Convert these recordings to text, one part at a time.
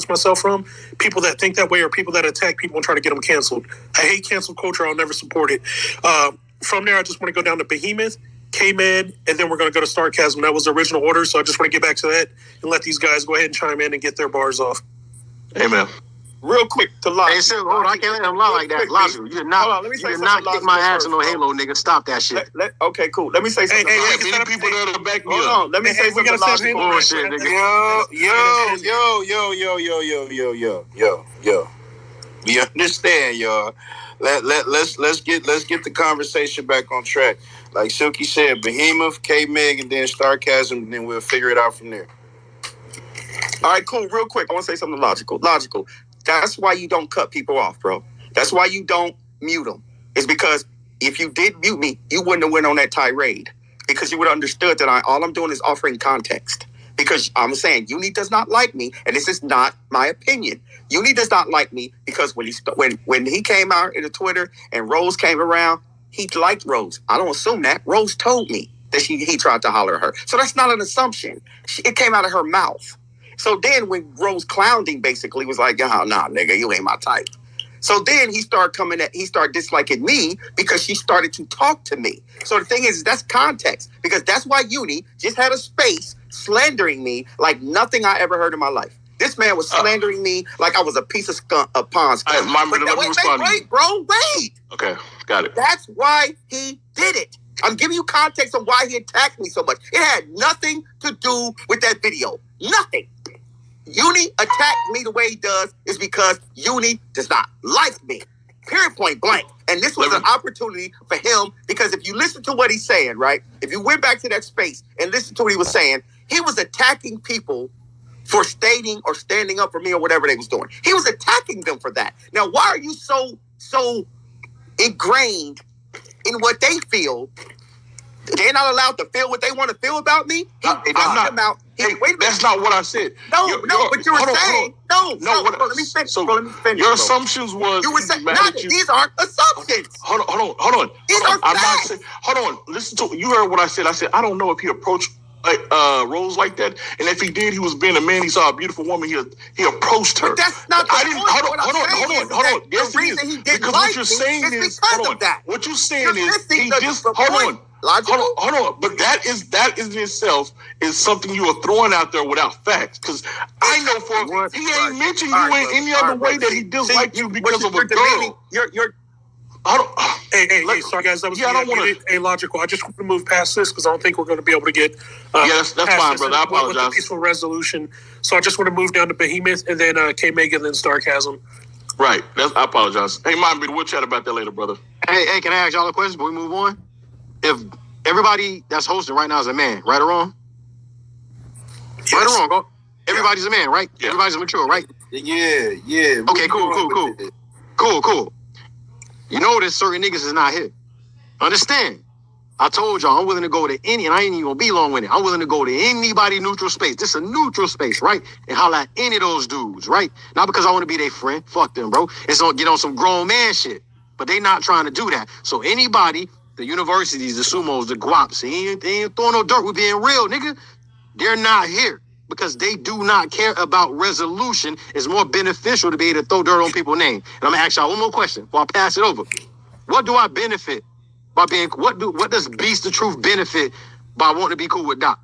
myself from. People that think that way or people that attack people and try to get them canceled. I hate cancel culture. I'll never support it. From there, I just want to go down to Behemoth, Kmega, and then we're going to go to Sarcasm. That was the original order, so I just want to get back to that and let these guys go ahead and chime in and get their bars off. Amen. Real quick to Logical. Hey, hold on, I can't let him lie like that. Logical, you did not kick my ass in no Halo, nigga. Stop that shit. Okay, cool. Let me say something. Hey, many people that are back me up. Hold on, let me say something Logical. Bullshit, nigga. Yo. We understand, y'all. Let's get the conversation back on track. Like Silky said, Behemoth, Kmega, and then Sarcasm, and then we'll figure it out from there. All right, cool. Real quick, I want to say something logical. That's why you don't cut people off, bro. That's why you don't mute them. It's because if you did mute me, you wouldn't have went on that tirade. Because you would have understood that all I'm doing is offering context. Because I'm saying Uni does not like me, and this is not my opinion. Uni does not like me because when he came out into Twitter and Rose came around, he liked Rose. I don't assume that. Rose told me that he tried to holler at her. So that's not an assumption. It came out of her mouth. So then when Rose clowned him, basically was like, oh, nah, nigga, you ain't my type. So then he started disliking me because she started to talk to me. So the thing is, that's context. Because that's why Uni just had a space slandering me like nothing I ever heard in my life. This man was slandering me like I was a piece of skunk, a pond skunk. Wait. Okay, got it. That's why he did it. I'm giving you context on why he attacked me so much. It had nothing to do with that video. Nothing. Uni attacked me the way he does is because Uni does not like me. Period, point blank. And this was an opportunity for him because if you listen to what he's saying, right? If you went back to that space and listened to what he was saying, he was attacking people for stating or standing up for me or whatever they was doing. He was attacking them for that. Now, why are you so ingrained in what they feel? They're not allowed to feel what they want to feel about me. That's not what I said. But you were saying no. Let me finish. Your assumptions was you were saying these aren't assumptions. Hold on. These are I'm facts. not saying. Hold on. Listen to you heard what I said. I said I don't know if he approached Rose like that, and if he did, he was being a man. He saw a beautiful woman. He approached her. But that's not. I didn't. Hold on. Yes, the reason he didn't like me is because of that. What you're saying is he just hold on. Hold on, but that in itself is something you are throwing out there without facts. Because I know he ain't mentioned you in any other way that he disliked you because of a girl. Hey, sorry guys, that was Logical. I just want to move past this because I don't think we're going to be able to get. That's fine, brother. I apologize. With a peaceful resolution. So I just want to move down to Behemoth and then Kmega and then Sarcasm. Right. I apologize. Hey, we'll chat about that later, brother. Hey, can I ask y'all a question before we move on? If everybody that's hosting right now is a man, right or wrong? Yes. Right or wrong? Everybody's a man, right? Yeah. Everybody's mature, right? Yeah. Okay, cool. You know there's certain niggas is not here. Understand? I told y'all I'm willing to go to any, and I ain't even gonna be long with it. I'm willing to go to anybody neutral space. This is a neutral space, right? And holler at any of those dudes, right? Not because I want to be their friend. Fuck them, bro. It's gonna get on some grown man shit. But they not trying to do that. So anybody, the universities, the sumos, the guaps, they ain't throwing no dirt. We're being real, nigga. They're not here because they do not care about resolution. It's more beneficial to be able to throw dirt on people's name. And I'm gonna ask y'all one more question before I pass it over. What do I benefit by being? What does Beast the Truth benefit by wanting to be cool with Doc?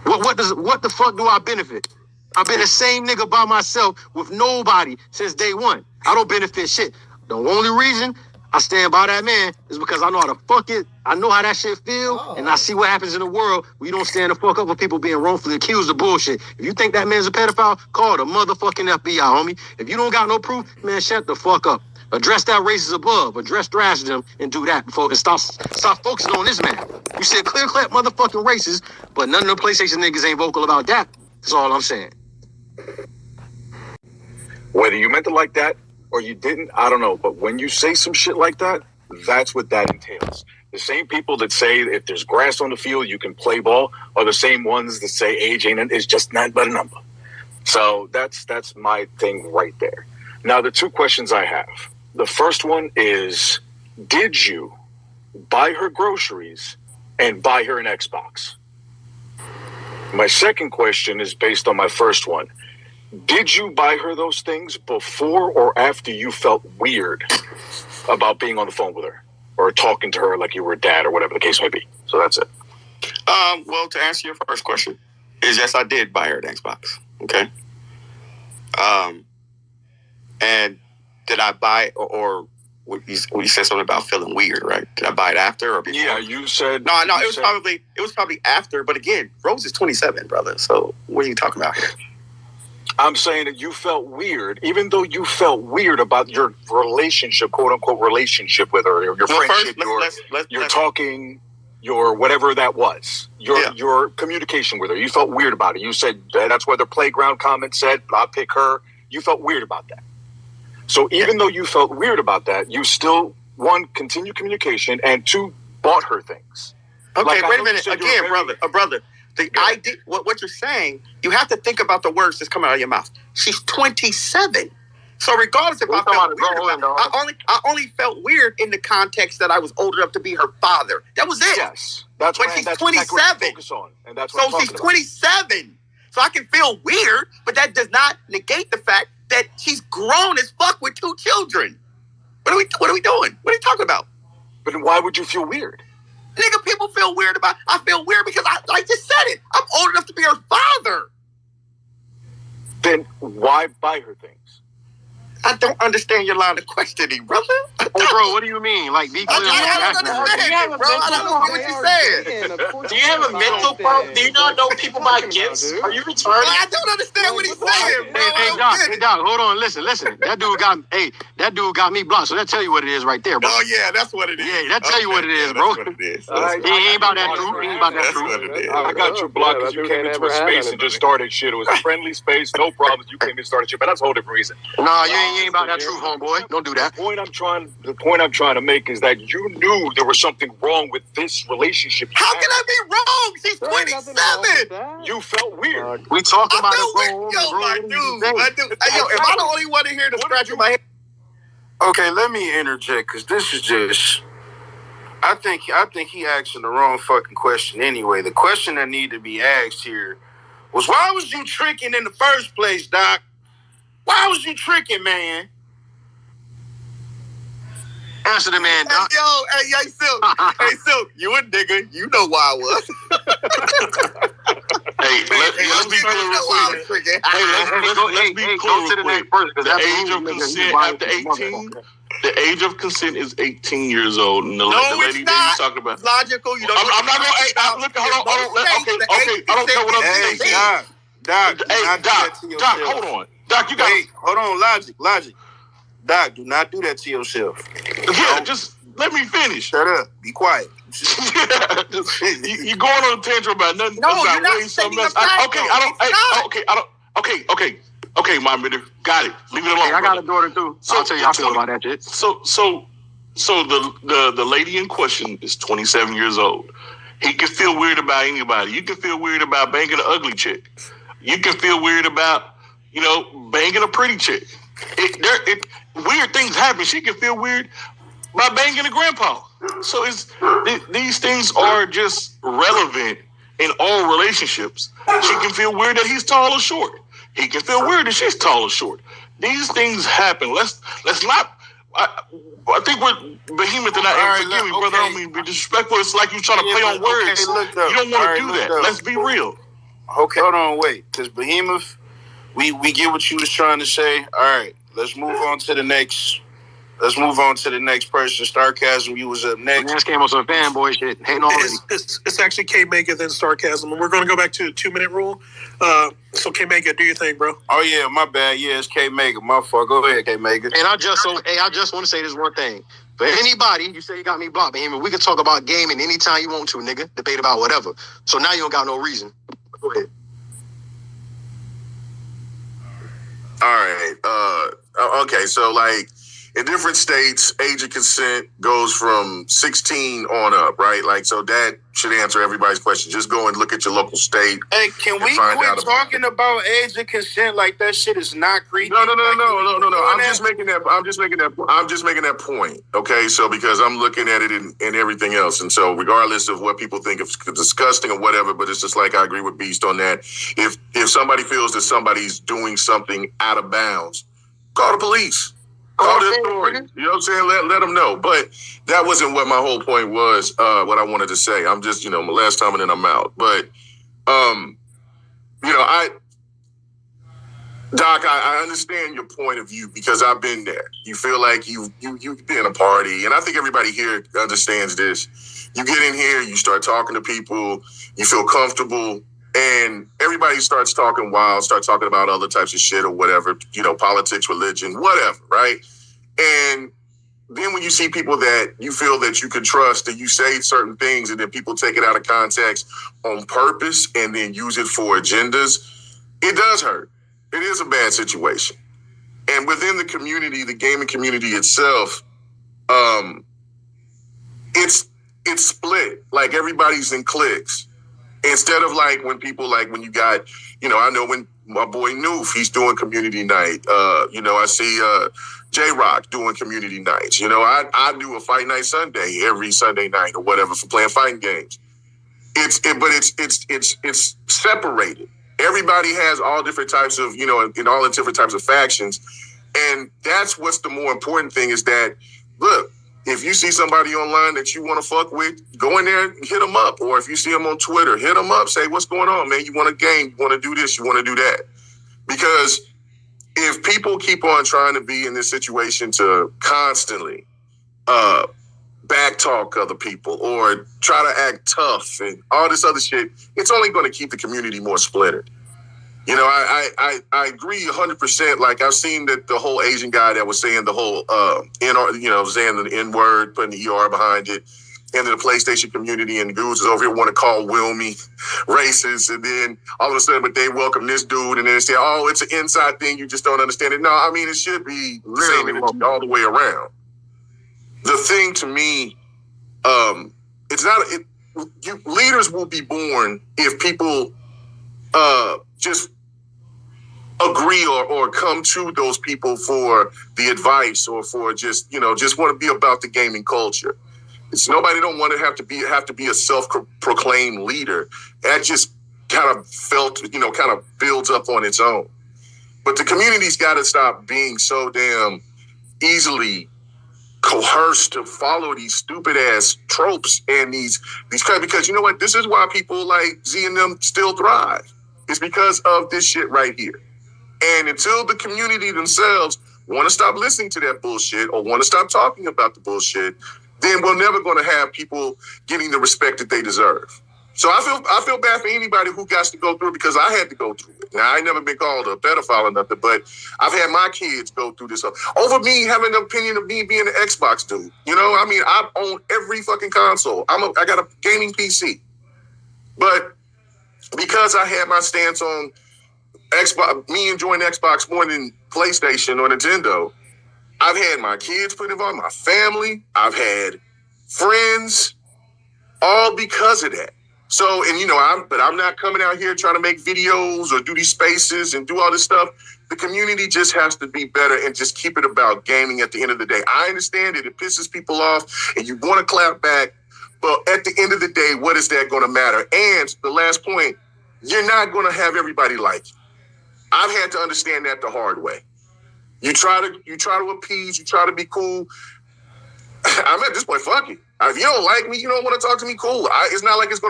What the fuck do I benefit? I've been the same nigga by myself with nobody since day one. I don't benefit shit. The only reason I stand by that man is because I know how to fuck it. I know how that shit feel, and I see what happens in the world when you don't stand the fuck up for people being wrongfully accused of bullshit. If you think that man's a pedophile, call the motherfucking FBI, homie. If you don't got no proof, man, shut the fuck up. Address that races above. Address racism and do that before and stop focusing on this man. You said clear-cut motherfucking racist, but none of the PlayStation niggas ain't vocal about that. That's all I'm saying. Whether you meant it like that or you didn't, I don't know. But when you say some shit like that, that's what that entails. The same people that say if there's grass on the field, you can play ball are the same ones that say age is just not but a number. So that's my thing right there. Now, the two questions I have. The first one is, did you buy her groceries and buy her an Xbox? My second question is based on my first one. Did you buy her those things before or after you felt weird about being on the phone with her or talking to her like you were a dad or whatever the case may be? So that's it. Well, to answer your first question, is yes, I did buy her an Xbox. Okay. And did I buy or you said something about feeling weird, right? Did I buy it after or before? Yeah, you said no. It was probably after. But again, Rose is 27, brother. So what are you talking about here? I'm saying that you felt weird, even though you felt weird about your relationship, quote unquote, relationship with her, your friendship, your talking, your whatever that was, your communication with her. You felt weird about it. You said that's where the playground comment said, "I'll pick her." You felt weird about that. So even though you felt weird about that, you still, one, continue communication, and two, bought her things. Okay, like, wait a minute. Again, brother. What you're saying, you have to think about the words that's coming out of your mouth. She's 27. So regardless if I felt weird about it, I only felt weird in the context that I was old enough to be her father. That was it. Yes. That's but she's 27. And that's what she's 27. So I can feel weird, but that does not negate the fact that she's grown as fuck with 2 children. What are we doing? What are you talking about? But why would you feel weird? Nigga, people feel weird about. I feel weird because I just said it. I'm old enough to be her father. Then why buy her things? I don't understand your line of questioning, brother. Hey, bro, what do you mean? Like, be clear. I don't understand it, bro. I don't know what you're saying. Do you have a mental problem? Do you not know people buy gifts? Are you retarded? I don't understand what he's saying, bro. Hey, Doc, hold on. Listen. That dude got me blocked. So that tell you what it is right there, bro. Oh, yeah, that's what it is. Yeah, that tell you what it is, bro. That's what it is. He ain't about that truth. I got you blocked because you came into a space and just started shit. It was a friendly space, no problems. You came in and started shit, but that's a whole different reason. Nah, you ain't about that truth, homeboy. Don't do that. The point I'm trying to make is that you knew there was something wrong with this relationship. How can I be wrong? She's 27. You felt weird. We talking about it. Yo, my dude. Hey, yo, am I the only one in here to scratch my head? Okay, let me interject because this is just. I think he asking the wrong fucking question anyway. The question that needed to be asked here was, why was you tricking in the first place, Doc? Why was you tricking, man? Answer the man, Doc. Hey, Silk, you a nigga. You know why I was. Let's be clear real quick. Let's be clear real quick. The age of consent after 18, the age of consent is 18 years old. And the lady that you talking about. Logical. You don't. I'm not going. Look, hold on. Okay. I don't care what I'm saying. Doc, hold on. Doc, you got. Wait, hold on, logic. Doc, do not do that to yourself. Yeah, just let me finish. Shut up. Be quiet. You going on a tantrum about nothing? No, you're not stating the fact. Okay, my brother. Got it. Leave it alone. Hey, I got a daughter too. So, I'll tell you how I feel about that shit. So the lady in question is 27 years old. He can feel weird about anybody. You can feel weird about banging an ugly chick. You can feel weird about, banging a pretty chick. Weird things happen. She can feel weird by banging a grandpa. So these things are just relevant in all relationships. She can feel weird that he's tall or short. He can feel weird that she's tall or short. These things happen. Let's not. I think we're behemoth and forgive me, brother. I don't mean to be disrespectful. It's like you're trying to play on words. You don't want to do that. Let's be real. Okay, hold on, wait. Because behemoth, we get what you was trying to say. All right, let's move on to the next. Let's move on to the next person. Sarcasm, you was up next. Man, this came on some fanboy shit. Hating already. It's actually Kmega, then Sarcasm. And we're going to go back to the 2-minute rule. So Kmega, do your thing, bro. Oh, yeah, my bad. Yeah, it's Kmega. My fault. Go ahead, Kmega. And I just want to say this one thing. For anybody, you say you got me blocked, man. We can talk about gaming anytime you want to, nigga. Debate about whatever. So now you don't got no reason. Go ahead. All right. Okay, so, in different states, age of consent goes from 16 on up, right? Like, so that should answer everybody's question. Just go and look at your local state. Hey, can we quit talking about age of consent like that shit is not creepy? No. I'm just making that point. Okay, so because I'm looking at it and everything else, and so regardless of what people think is disgusting or whatever, but it's just like I agree with Beast on that. If somebody feels that somebody's doing something out of bounds, call the police. Call the authorities. You know what I'm saying? Let them know. But that wasn't what my whole point was, what I wanted to say. I'm just, my last time and then I'm out. But, Doc, I understand your point of view because I've been there. You feel like you've been a party, and I think everybody here understands this. You get in here, you start talking to people, you feel comfortable, and everybody starts talking wild, start talking about other types of shit or whatever, politics, religion, whatever, right? And then when you see people that you feel that you can trust and you say certain things and then people take it out of context on purpose and then use it for agendas, it does hurt. It is a bad situation. And within the community, the gaming community itself, it's split. Like everybody's in cliques. Instead of like when people when you got, I know when my boy Noof, he's doing community night. I see J-Rock doing community nights. I do a fight night Sunday every Sunday night or whatever for playing fighting games. It's separated. Everybody has all different types of, in all the different types of factions. And that's what's the more important thing is that, look, if you see somebody online that you want to fuck with, go in there and hit them up. Or if you see them on Twitter, hit them up. Say, what's going on, man? You want a game? You want to do this? You want to do that? Because if people keep on trying to be in this situation to constantly backtalk other people or try to act tough and all this other shit, it's only going to keep the community more splintered. I agree 100%. Like I've seen that the whole Asian guy that was saying the whole saying the N-word, putting the ER behind it, and then the PlayStation community and the dudes is over here want to call Wilmy racist, and then all of a sudden, but they welcome this dude, and then they say, oh, it's an inside thing, you just don't understand it. No, I mean it should be the same energy all the way around. The thing to me, it's not. Leaders will be born if people just agree or come to those people for the advice or for just want to be about the gaming culture. It's nobody don't want to have to be a self-proclaimed leader. That just kind of builds up on its own. But the community's got to stop being so damn easily coerced to follow these stupid ass tropes and these because you know what? This is why people like Z and them still thrive. It's because of this shit right here. And until the community themselves want to stop listening to that bullshit or want to stop talking about the bullshit, then we're never going to have people getting the respect that they deserve. So I feel bad for anybody who got to go through it because I had to go through it. Now, I ain't never been called a pedophile or nothing, but I've had my kids go through this over me having an opinion of me being an Xbox dude. I own every fucking console. I got a gaming PC. But because I had my stance on Xbox, me enjoying Xbox more than PlayStation or Nintendo, I've had my kids put involved, my family, I've had friends, all because of that. So, and I'm not coming out here trying to make videos or do these spaces and do all this stuff. The community just has to be better and just keep it about gaming at the end of the day. I understand it pisses people off and you want to clap back, but at the end of the day, what is that going to matter? And the last point, you're not going to have everybody like you. I've had to understand that the hard way. You try to appease, you try to be cool. I'm at this point, fuck you. If you don't like me, you don't want to talk to me, cool. It's not like it's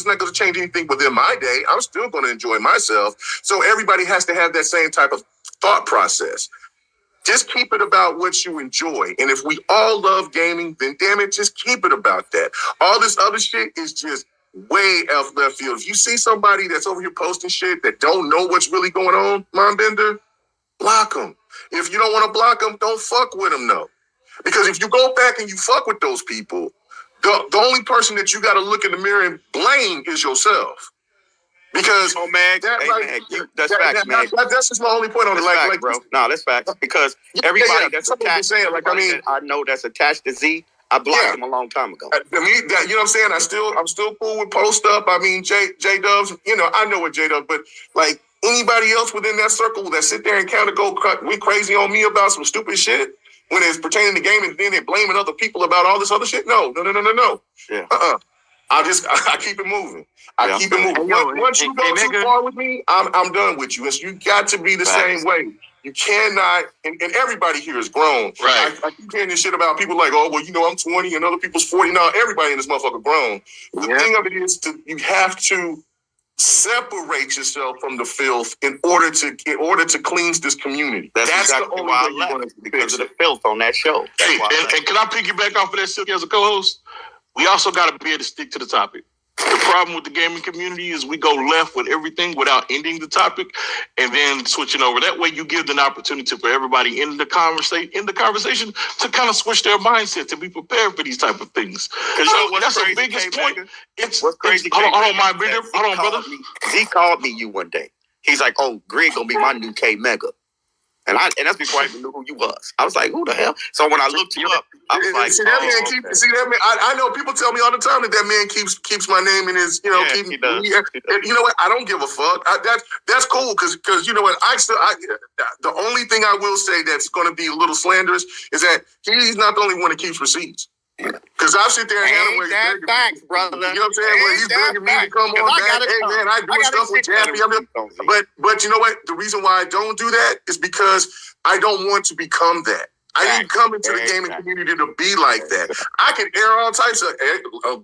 not going to change anything within my day. I'm still going to enjoy myself. So everybody has to have that same type of thought process. Just keep it about what you enjoy. And if we all love gaming, then damn it, just keep it about that. All this other shit is just way off left field. If you see somebody that's over here posting shit that don't know what's really going on, Mom Bender, block them. If you don't want to block them, don't fuck with them, no. Because if you go back and you fuck with those people, the only person that you got to look in the mirror and blame is yourself. Because Mag, that's facts, man. That's just my only point on it. Like, bro. No, that's facts. Because everybody that's attached, saying, like, I mean, that I know that's attached to Z, I blocked him a long time ago. You know what I'm saying? I'm still cool with Post Up. I mean, J Dubs. You know, I know what J Dubs, but like anybody else within that circle that sit there and kind of go crazy on me about some stupid shit when it's pertaining to gaming, and then they're blaming other people about all this other shit. No. Yeah. I keep it moving. I keep it moving. Once you go too far with me, I'm done with you. You got to be the same way. You cannot, and everybody here is grown. Right. I keep hearing this shit about people like, oh, well, you know, I'm 20 and other people's 40. Now, everybody in this motherfucker grown. The thing of it is, you have to separate yourself from the filth in order to cleanse this community. That's exactly the only why way I you're going left, to because of the filth on that show. Hey, and can I piggyback off of that, Silky, as a co-host? We also got to be able to stick to the topic. The problem with the gaming community is we go left with everything without ending the topic and then switching over. That way you give an opportunity for everybody in the conversation to kind of switch their mindset, to be prepared for these type of things. Because that's the biggest point. What's crazy? Hold on, brother. Z called me one day. He's like, oh, Greg gonna be my new Kmega. And that's before I even knew who you was. I was like, who the hell? So when I looked you up, I was like, see that man. I know people tell me all the time that man keeps my name in his, you know, he does. You know what? I don't give a fuck. That's cool because you know what? The only thing I will say that's going to be a little slanderous is that he's not the only one that keeps receipts. Because I sit there and ain't that facts, brother. You know what I'm saying? When he's begging me to come on back, hey man, I do stuff with Jeffy. But you know what? The reason why I don't do that is because I don't want to become that. I didn't come into the gaming community to be like that. I can air all types of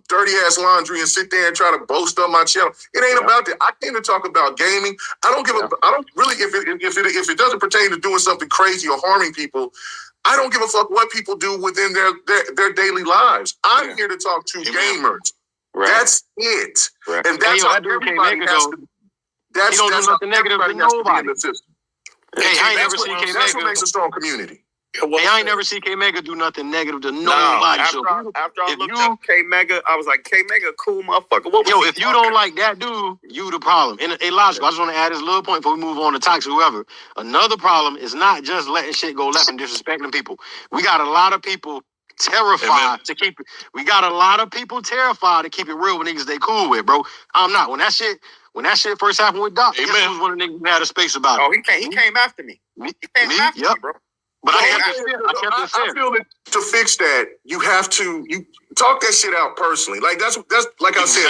dirty ass laundry and sit there and try to boast on my channel. It ain't about that. I came to talk about gaming. I don't really if it doesn't pertain to doing something crazy or harming people. I don't give a fuck what people do within their daily lives. I'm here to talk to gamers. Right. That's it. Right. And that's how everybody has to. That's do nothing negative to nobody. Hey, I ain't never seen Kmega. That's what makes a strong community. Hey, I ain't never seen Kmega do nothing negative to nobody. After I looked up Kmega, I was like, Kmega, cool motherfucker. If you don't like that dude, you the problem. And logical, I just want to add this little point before we move on to toxic, whoever. Another problem is not just letting shit go left and disrespecting people. We got a lot of people terrified to keep it. We got a lot of people terrified to keep it real with niggas they cool with, bro. I'm not. When that shit first happened with Doc, guess who was one of the niggas who had a space about it? Oh, he came after me. He came after me, bro. But I feel that to fix that, you have to talk that shit out personally. Like that's like I said,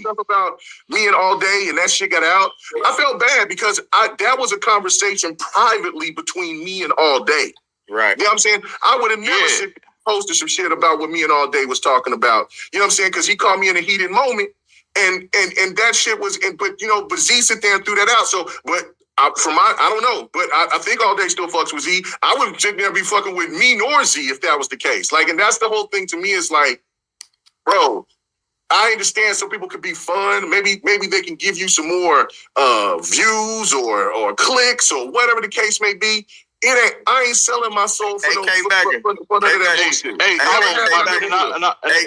stuff about me and All Day and that shit got out. I felt bad because that was a conversation privately between me and All Day. Right. You know what I'm saying? I would have never posted some shit about what me and All Day was talking about. You know what I'm saying? Because he called me in a heated moment, and that shit was. But Z sit there and threw that out. So, but. I don't know, but I think All Day still fucks with Z. I wouldn't sit there and be fucking with me nor Z if that was the case. Like, and that's the whole thing to me is like, bro, I understand some people could be fun. Maybe they can give you some more views or clicks or whatever the case may be. I ain't selling my soul for none of that bullshit. Hey,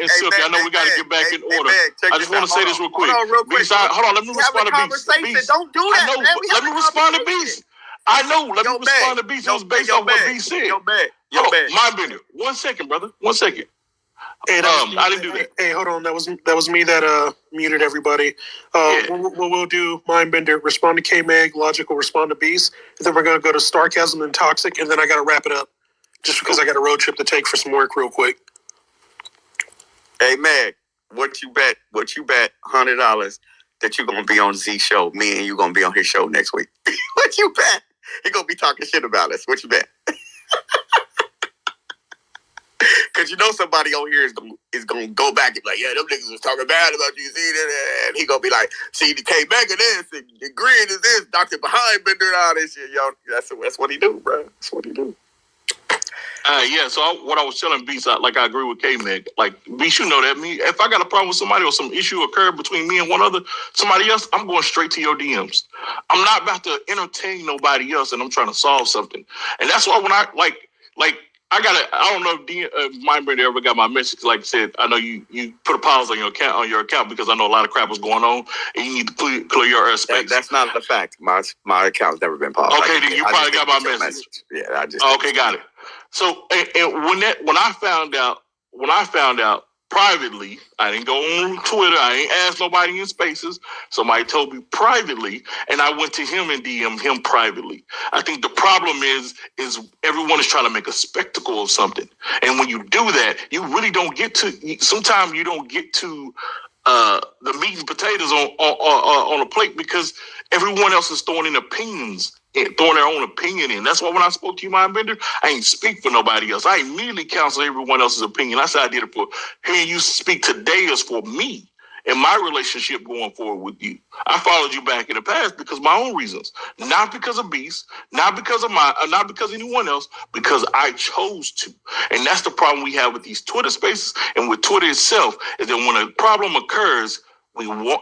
Silky, I know we got to get back in order. I just want to say this real quick. Hold on, let me respond to Beast. Don't do that. I know, let me respond to Beast. I know, let me respond to Beast. It was based on what Beast said. Mind bender. 1 second, brother. 1 second. Hey, I didn't do that. Hey, hold on. That was me that muted everybody. We'll do Mindbender, respond to Kmeg, Logical, respond to Beast. And then we're going to go to Starcasm and Toxic, and then I got to wrap it up just because I got a road trip to take for some work real quick. Hey, Meg, what you bet $100 that you're going to be on Z show? Me and you going to be on his show next week. What you bet? He going to be talking shit about us. What you bet? Because somebody on here is gonna go back and be like, yeah, them niggas was talking bad about you, see that? And he gonna be like, see, the Kmega this, and Green is this, Dr. Behindbender and all this shit, yo. That's what he do, bro. That's what he do. So what I was telling Beast, I agree with Kmeg. Like, Beast, you know that. If I got a problem with somebody or some issue occurred between me and somebody else, I'm going straight to your DMs. I'm not about to entertain nobody else, and I'm trying to solve something. And that's why when I, I don't know if Mindbender ever got my message. Like I said, I know you put a pause on your account because I know a lot of crap was going on, and you need to clear your space. That's not a fact. My account's never been paused. Okay, then you probably got my message. Yeah, I just okay, got it. So, and when I found out privately, I didn't go on Twitter. I ain't asked nobody in spaces. Somebody told me privately, and I went to him and DM'd him privately. I think the problem is everyone is trying to make a spectacle of something, and when you do that, you really don't get to. Sometimes you don't get to the meat and potatoes on a plate because everyone else is throwing in opinions. Throwing their own opinion in. That's why when I spoke to you, Mindbender, I ain't speak for nobody else. I immediately counseled everyone else's opinion. That's how I did it for hearing you speak today is for me and my relationship going forward with you. I followed you back in the past because of my own reasons. Not because of Beast, not because of anyone else, because I chose to. And that's the problem we have with these Twitter spaces and with Twitter itself, is that when a problem occurs,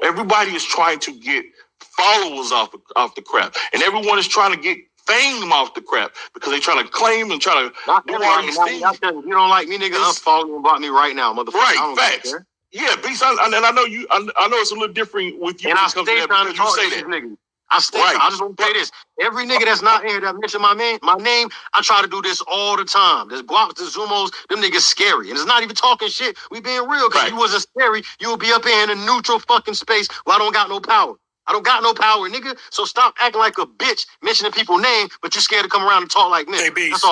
everybody is trying to get followers off the crap, and everyone is trying to get fame off the crap because they're trying to claim and try to do all these things. You don't like me, nigga? Unfollow me about me right now, motherfucker. Right, facts. Yeah, Beast, and I know you. I know it's a little different with you. And I stay trying to talk to these niggas. I just want to say this. Every nigga that's not here that mention my name, I try to do this all the time. There's Guaps, there's Zumos, them niggas scary. And it's not even talking shit. We being real, because if you wasn't scary, you would be up here in a neutral fucking space where I don't got no power. I don't got no power, nigga. So stop acting like a bitch, mentioning people's name, but you're scared to come around and talk like this. Hey, Beast.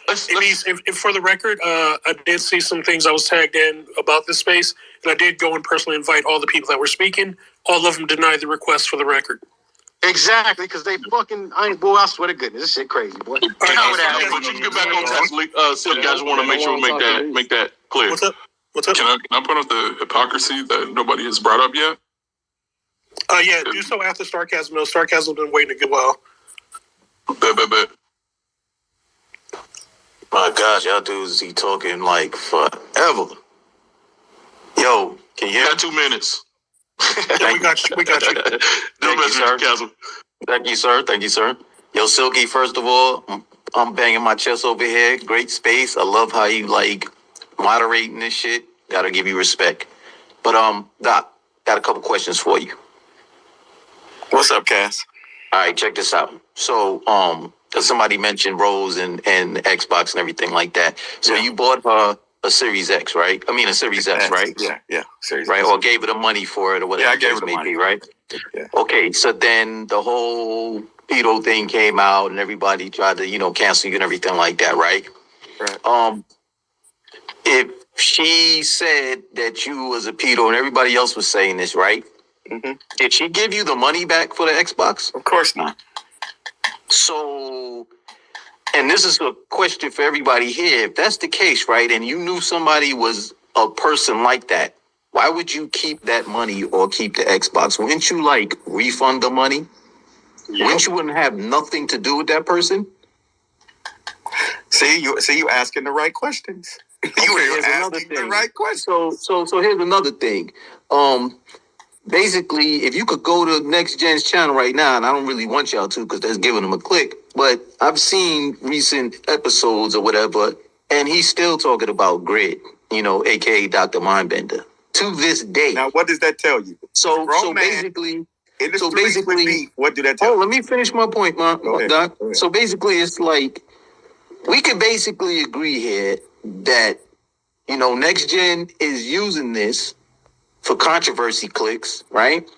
If for the record, I did see some things I was tagged in about this space, and I did go and personally invite all the people that were speaking. All of them denied the request for the record. Exactly, because they fucking, I swear to goodness, this shit crazy, boy. You get back on task, Silly. I just want to make sure we make that clear. What's up? Can I point out the hypocrisy that nobody has brought up yet? Yeah, do so after Sarcasm. No, Sarcasm's been waiting a good while. Bet. My gosh, y'all dudes be talking like forever. Yo, can you hear? Got 2 minutes. Yeah, we got you. Thank you, sir. Yo, Silky, first of all, I'm banging my chest over here. Great space. I love how you like moderating this shit. Gotta give you respect. But Doc, got a couple questions for you. What's up, Cass? All right, check this out. So, somebody mentioned Rose and Xbox and everything like that. So you bought her a Series X, right? I mean, a Series S, right? Yeah, Series right, X. Or gave her the money for it or whatever. Yeah, I gave her the money, right? Yeah. Okay, so then the whole pedo thing came out and everybody tried to, cancel you and everything like that, right? Right. If she said that you was a pedo and everybody else was saying this, right? Mm-hmm. Did she give you the money back for the Xbox? Of course not. So, and this is a question for everybody here. If that's the case, right, and you knew somebody was a person like that, why would you keep that money or keep the Xbox? Wouldn't you, refund the money? Yep. Wouldn't have nothing to do with that person? See, you asking the right questions. You asking the right questions. So here's another thing. Basically, if you could go to Nxtgen's channel right now, and I don't really want y'all to because that's giving them a click, but I've seen recent episodes or whatever, and he's still talking about Grid, aka Dr. Mindbender, to this day. Now, what does that tell you? So basically, what do that tell you? Oh, let me finish my point, Doc. So basically, it's like we could basically agree here that Nxtgen is using this for controversy clicks, right?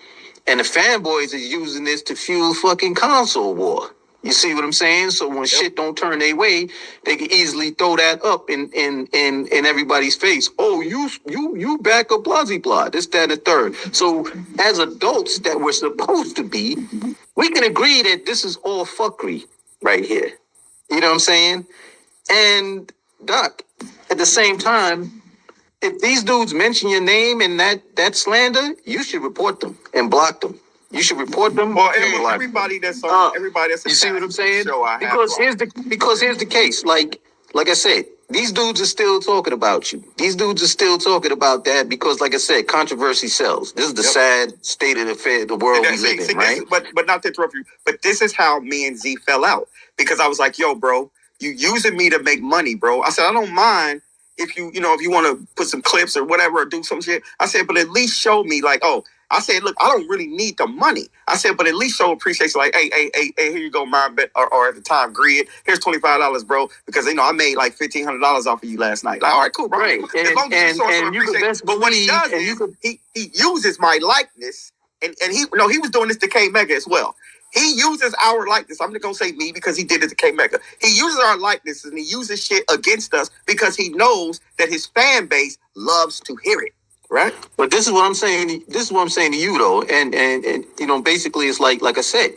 And the fanboys is using this to fuel fucking console war. You see what I'm saying? So when shit don't turn their way, they can easily throw that up in everybody's face. Oh, you back up blah, blah, this, that, and the third. So as adults that we're supposed to be, we can agree that this is all fuckery right here. You know what I'm saying? And Doc, at the same time, if these dudes mention your name and that slander, you should report them and block them. You should report them. Well, everybody that's on, everybody that's you see what I'm saying? Because here's the case. Like I said, these dudes are still talking about you. These dudes are still talking about that because, like I said, controversy sells. This is the sad state of the world we live in, right? But not to interrupt you, but this is how me and Z fell out because I was like, yo, bro, You using me to make money, bro. I said, I don't mind if you want to put some clips or whatever or do some shit. I said, but at least show me like, oh, I said, look, I don't really need the money. I said, but at least show appreciation. Like, hey, here you go, my bet, or at the time, Grid. Here's $25, bro, because I made like $1,500 off of you last night. Like, all right, cool, bro. Right. As long as you show some appreciation. But what he does is he uses my likeness, and he was doing this to Kmega as well. He uses our likeness. I'm not going to say me because he did it to Kmega. He uses our likeness and he uses shit against us because he knows that his fan base loves to hear it. Right. But this is what I'm saying. This is what I'm saying to you, though. And basically, it's like I said,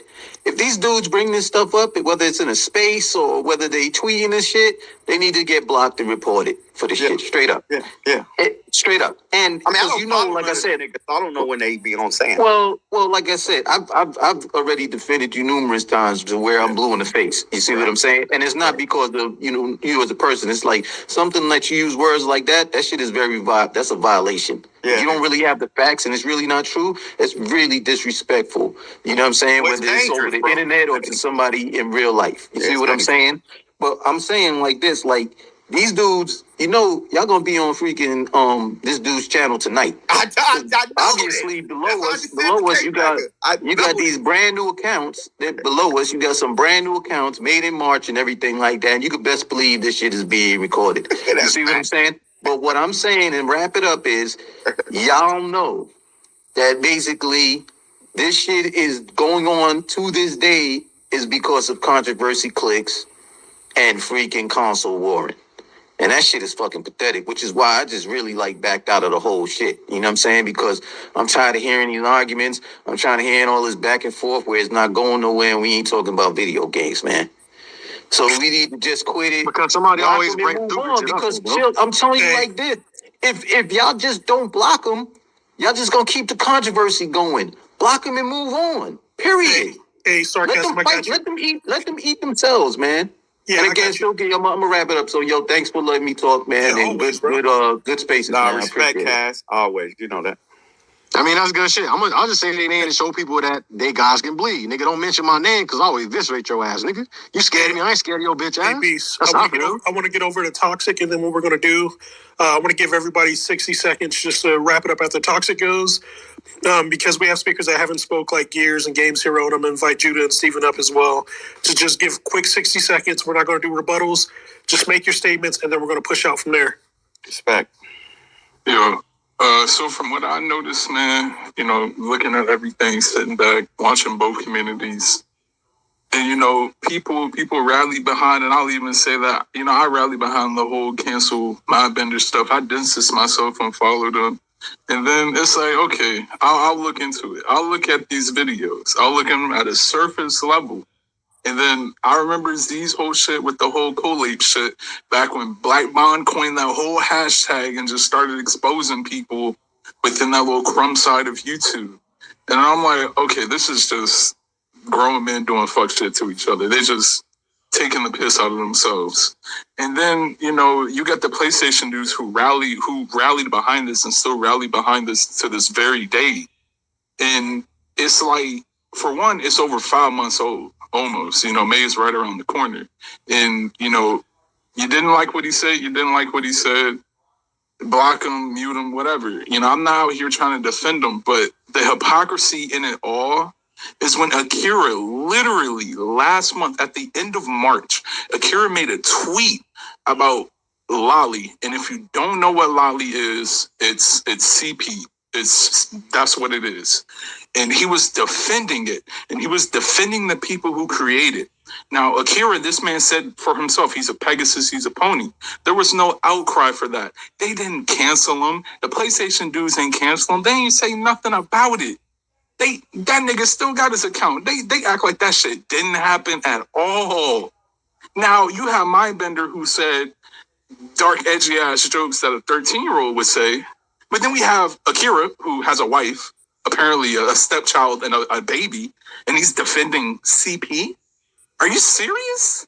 if these dudes bring this stuff up, whether it's in a space or whether they tweeting this shit, they need to get blocked and reported for the shit. Straight up. Yeah. Straight up. And I mean, like I said, I don't know when they be on saying. Well, like I said, I've already defended you numerous times to where I'm blue in the face. You see what I'm saying? And it's not because of you as a person. It's like something that you use words like that. That shit is that's a violation. Yeah. You don't really have the facts, and it's really not true. It's really disrespectful. You know what I'm saying? Whether it's over the internet or to somebody in real life. You see what I'm saying? But I'm saying like this, like these dudes, y'all gonna be on freaking this dude's channel tonight. I obviously below us, you got these brand new accounts. That below us, you got some brand new accounts made in March and everything like that. And you could best believe this shit is being recorded. You see what I'm saying? But what I'm saying, and wrap it up, is y'all know that basically this shit is going on to this day is because of controversy clicks and freaking console warring. And that shit is fucking pathetic, which is why I just really backed out of the whole shit. You know what I'm saying? Because I'm tired of hearing these arguments. I'm trying to hear all this back and forth where it's not going nowhere and we ain't talking about video games, man. So we need to just quit it. Because somebody always break through. Because I'm telling you like this. If y'all just don't block them, y'all just gonna keep the controversy going. Block them and move on. Period. Hey, sarcasm, let them eat themselves, man. Yeah, and again, I'm gonna wrap it up. So, thanks for letting me talk, man. Yeah, and good spaces. Nah, respect, Cass. Always, you know that. I mean, that's good shit. I'll just say their name to show people that they guys can bleed. Nigga, don't mention my name because I always eviscerate your ass, nigga. You scared of me? I ain't scared of your bitch ass. Beast. I want to get over to Toxic, and then what we're going to do, I want to give everybody 60 seconds just to wrap it up after Toxic goes. Because we have speakers that haven't spoke like Gears and Games Hero, and I'm going to invite Judah and Steven up as well to just give quick 60 seconds. We're not going to do rebuttals. Just make your statements, and then we're going to push out from there. Respect. Yeah. So from what I noticed, man, looking at everything, sitting back, watching both communities, and, people rally behind, and I'll even say that, I rally behind the whole cancel Mindbender stuff. I distance myself and follow them. And then it's like, okay, I'll look into it. I'll look at these videos. I'll look at them at a surface level. And then I remember Z's whole shit with the whole collate shit back when Black Bond coined that whole hashtag and just started exposing people within that little crumb side of YouTube. And I'm like, okay, this is just grown men doing fuck shit to each other. They're just taking the piss out of themselves. And then, you got the PlayStation dudes who rallied behind this and still rally behind this to this very day. And it's like, for one, it's over 5 months old. Almost, May is right around the corner. And, you didn't like what he said. You didn't like what he said. Block him, mute him, whatever. I'm not out here trying to defend him, but the hypocrisy in it all is when Akira literally last month at the end of March, Akira made a tweet about Lolly. And if you don't know what Lolly is, it's CP. That's what it is. And he was defending it. And he was defending the people who created. Now, Akira, this man said for himself, he's a Pegasus, he's a pony. There was no outcry for that. They didn't cancel him. The PlayStation dudes ain't cancel him. They ain't say nothing about it. That nigga still got his account. They act like that shit didn't happen at all. Now, you have Mindbender who said dark, edgy ass jokes that a 13-year-old would say. But then we have Akira, who has a wife, apparently a stepchild and a baby, and he's defending CP. Are you serious?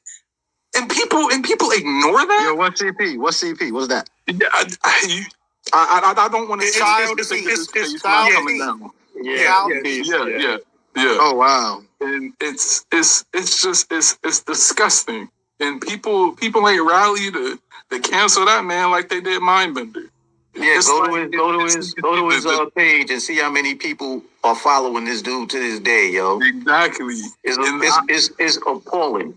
And people ignore that? Yo, what's CP? What's CP? What's that? I don't want to say it's coming down. Yeah. Oh wow. And it's disgusting. And people ain't rallied to cancel that man like they did Mindbender. Yeah, go to his page and see how many people are following this dude to this day, yo. Exactly. It's appalling.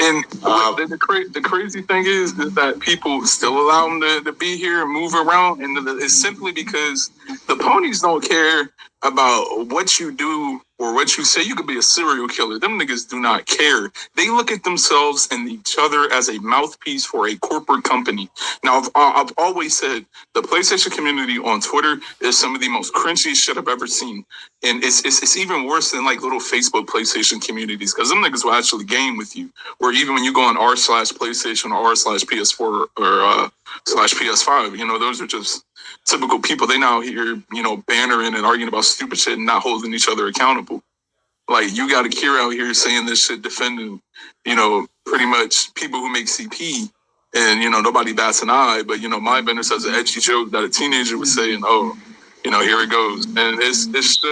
And the crazy thing is that people still allow him to be here and move around, and it's simply because the ponies don't care about what you do or what you say. You could be a serial killer. Them niggas do not care. They look at themselves and each other as a mouthpiece for a corporate company. Now, I've always said the PlayStation community on Twitter is some of the most cringy shit I've ever seen. And it's even worse than like little Facebook PlayStation communities, because them niggas will actually game with you. Or even when you go on r/PlayStation or r/PS4 or /PS5, you know, those are just typical people. They now here, you know, bannering and arguing about stupid shit and not holding each other accountable. Like, you got a Kira out here saying this shit, defending, you know, pretty much people who make CP, and, you know, nobody bats an eye. But, you know, Mindbender says an edgy joke that a teenager was saying, oh, you know, here it goes. And it's just,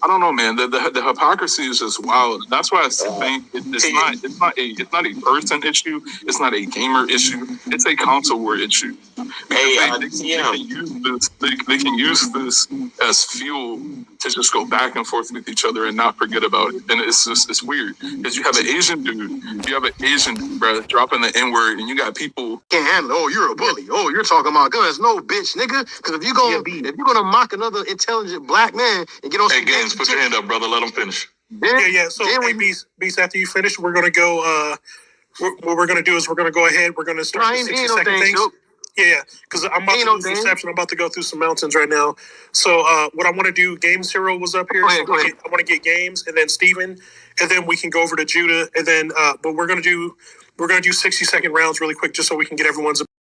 I don't know, man. The hypocrisy is just wild. That's why I think it's not a person issue. It's not a gamer issue. It's a console war issue. They can use this as fuel to just go back and forth with each other and not forget about it. And it's weird because you have an Asian dude, bro, dropping the N-word, and you got people Can't handle it. Oh, you're a bully. Oh, you're talking about guns. No, bitch, nigga. Because if you're gonna mock another intelligent black man and get on some Gaines, put your hand up, brother. Let him finish. Yeah. So, hey, Beast, after you finish, we're gonna go. What we're gonna do is we're gonna go ahead. We're gonna start the 60-second things. Yeah, because I'm about to lose reception. I'm about to go through some mountains right now. So what I want to do, Games Hero was up here. Go ahead. I want to get Games, and then Steven, and then we can go over to Judah, and then but we're gonna do 60-second rounds really quick, just so we can get everyone's